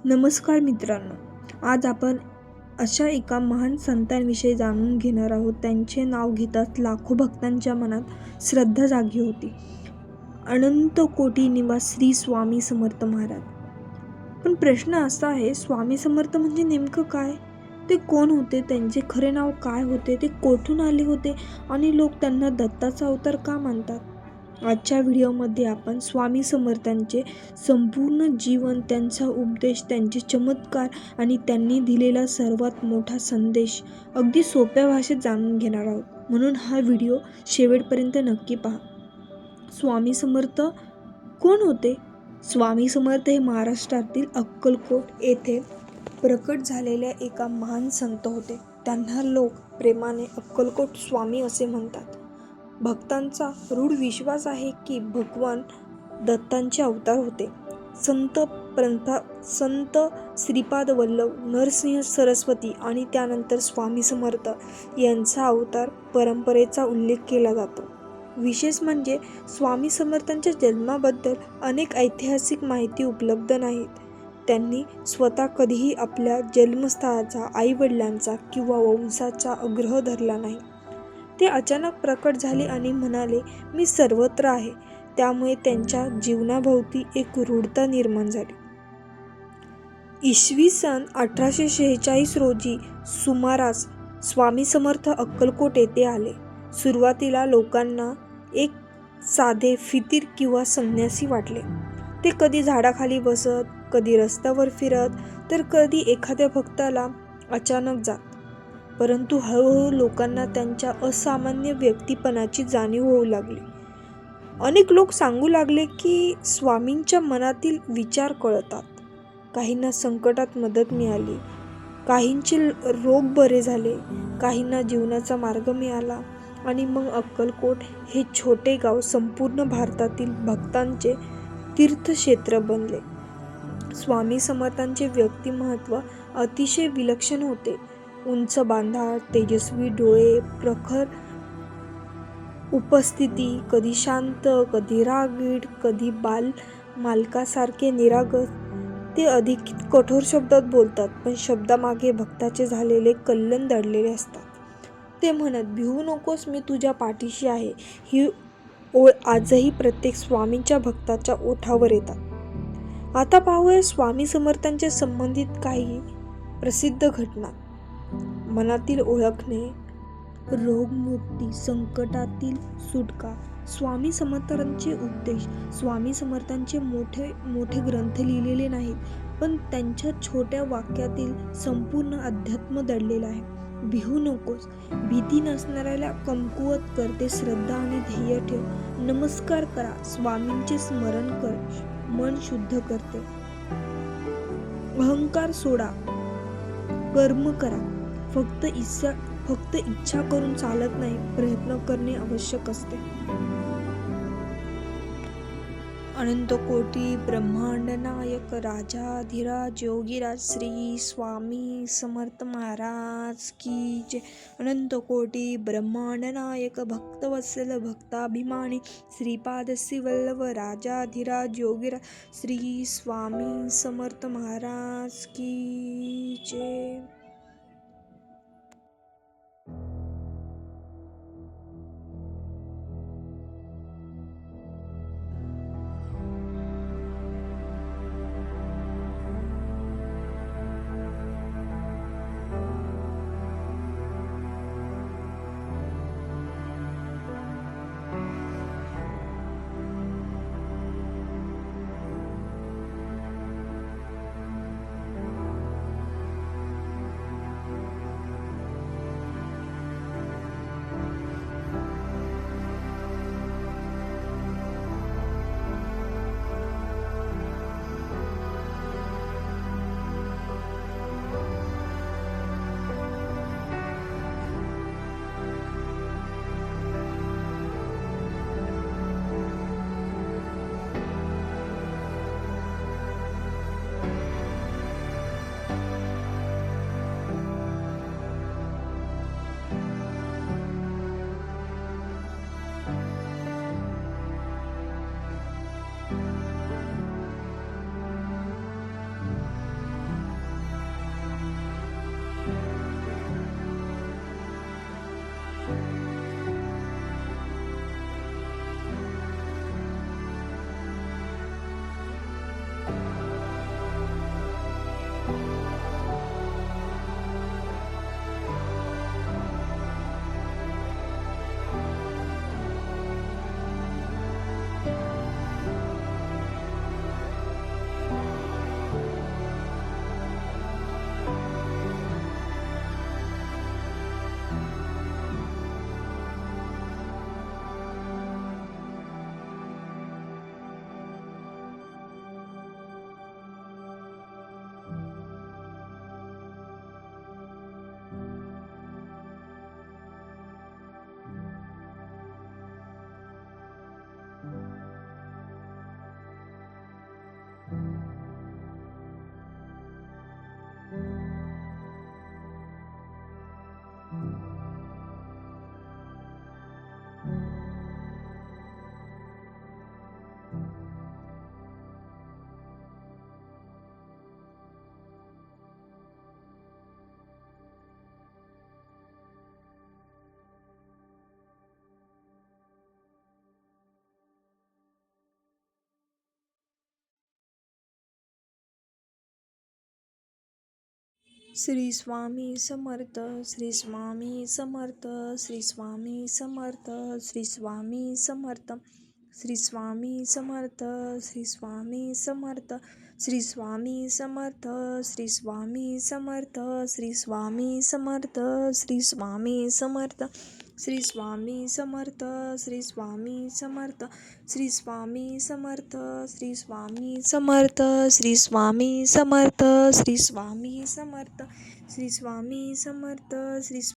नमस्कार मित्रांनो, आज आपण अशा एका महान संतांविषयी जाणून घेणार आहोत. त्यांचे नाव घेताच लाखो भक्तांच्या मनात श्रद्धा जागी होती. अनंत कोटी निवास श्री स्वामी समर्थ महाराज. पण प्रश्न असा आहे, स्वामी समर्थ म्हणजे नेमकं काय? ते कोण होते? त्यांचे खरे नाव काय होते? ते कोठून आले होते? आणि लोक त्यांना दत्ताचा अवतार का मानतात? आजच्या व्हिडिओमध्ये आपण स्वामी समर्थांचे संपूर्ण जीवन, त्यांचा उपदेश, त्यांचे चमत्कार आणि त्यांनी दिलेला सर्वात मोठा संदेश अगदी सोप्या भाषेत जाणून घेणार आहोत. म्हणून हा व्हिडिओ शेवटपर्यंत नक्की पहा. स्वामी समर्थ कोण होते? स्वामी समर्थ हे महाराष्ट्रातील अक्कलकोट येथे प्रकट झालेल्या एका महान संत होते. त्यांना लोक प्रेमाने अक्कलकोट स्वामी असे म्हणतात. भक्तांचा रूढ विश्वास आहे की भगवान दत्तांचे अवतार होते. संत श्रीपाद वल्लभ, नरसिंह सरस्वती आणि त्यानंतर स्वामी समर्थ यांचा अवतार परंपरेचा उल्लेख केला जातो. विशेष म्हणजे स्वामी समर्थांच्या जन्माबद्दल अनेक ऐतिहासिक माहिती उपलब्ध नाहीत. त्यांनी स्वतः कधीही आपल्या जन्मस्थळाचा, आईवडिलांचा किंवा वंशाचा आग्रह धरला नाही. ते अचानक प्रकट झाले आणि म्हणाले, मी सर्वत्र आहे. त्यामुळे त्यांच्या जीवनाभोवती एक रूढता निर्माण झाली. इसवी सन 1846 रोजी सुमारास स्वामी समर्थ अक्कलकोट येथे आले. सुरुवातीला लोकांना एक साधे फिकीर किंवा संन्यासी वाटले. ते कधी झाडाखाली बसत, कधी रस्त्यावर फिरत, तर कधी एखाद्या भक्ताला अचानक जात. परंतु हळूहळू लोकांना त्यांच्या असामान्य व्यक्तिपणाची जाणीव होऊ लागली. अनेक लोक सांगू लागले की स्वामींच्या मनातील विचार कळतात. काहींना संकटात मदत मिळाली, काहींचे रोग बरे झाले, काहींना जीवनाचा मार्ग मिळाला आणि मग अक्कलकोट हे छोटे गाव संपूर्ण भारतातील भक्तांचे तीर्थक्षेत्र बनले. स्वामी समर्थांचे व्यक्तिमत्व अतिशय विलक्षण होते. उंच बांधा, तेजस्वी डोळे, प्रखर उपस्थिती, कधी शांत, कधी रागीट, कधी मालकासारखे निरागस. ते अधिक कठोर शब्दात बोलतात, पण शब्दामागे भक्ताचे झालेले कल्याण दडलेले असतात. ते म्हणत, भिवू नकोस, मी तुझ्या पाठीशी आहे. ही ओळ आजही प्रत्येक स्वामींच्या भक्ताच्या ओठावर येतात. आता पाहूया स्वामी समर्थांच्या संबंधित काही प्रसिद्ध घटना. मनातील ओळखणे, रोगमुक्ती, संकटातील सुटका. स्वामी समर्थांचे उपदेश. स्वामी समर्थांचे मोठे मोठे ग्रंथ लिहिलेले नाहीत, पण त्यांच्या छोट्या वाक्यातील संपूर्ण अध्यात्म दडलेलं आहे. भिवू नकोस, भीती नसणाऱ्याला कमकुवत करते श्रद्धा आणि ध्येय ठेव. नमस्कार करा, स्वामींचे स्मरण कर, मन शुद्ध करते. अहंकार सोडा, कर्म करा. फक्त इच्छा करून चालत नाही, प्रयत्न करणे आवश्यक असते. अनंत कोटी ब्रह्मांड नायक राजाधिराज योगीराज श्री स्वामी समर्थ महाराज की जय. अनंत कोटी ब्रह्मांड नायक भक्तवत्सल भक्ताभिमानी श्रीपाद श्री वल्लभ राजाधिराज योगीराज श्री स्वामी समर्थ महाराज की जय. श्री स्वामी समर्थ, श्री स्वामी समर्थ, श्री स्वामी समर्थ, श्री स्वामी समर्थ, श्री स्वामी समर्थ, श्री स्वामी समर्थ, श्री स्वामी समर्थ, श्री स्वामी समर्थ, श्री स्वामी समर्थ, श्री स्वामी समर्थ, श्री स्वामी समर्थ, श्री स्वामी समर्थ, श्री स्वामी समर्थ, श्री स्वामी समर्थ, श्री स्वामी समर्थ, श्री स्वामी समर्थ, श्री स्वामी समर्थ, श्री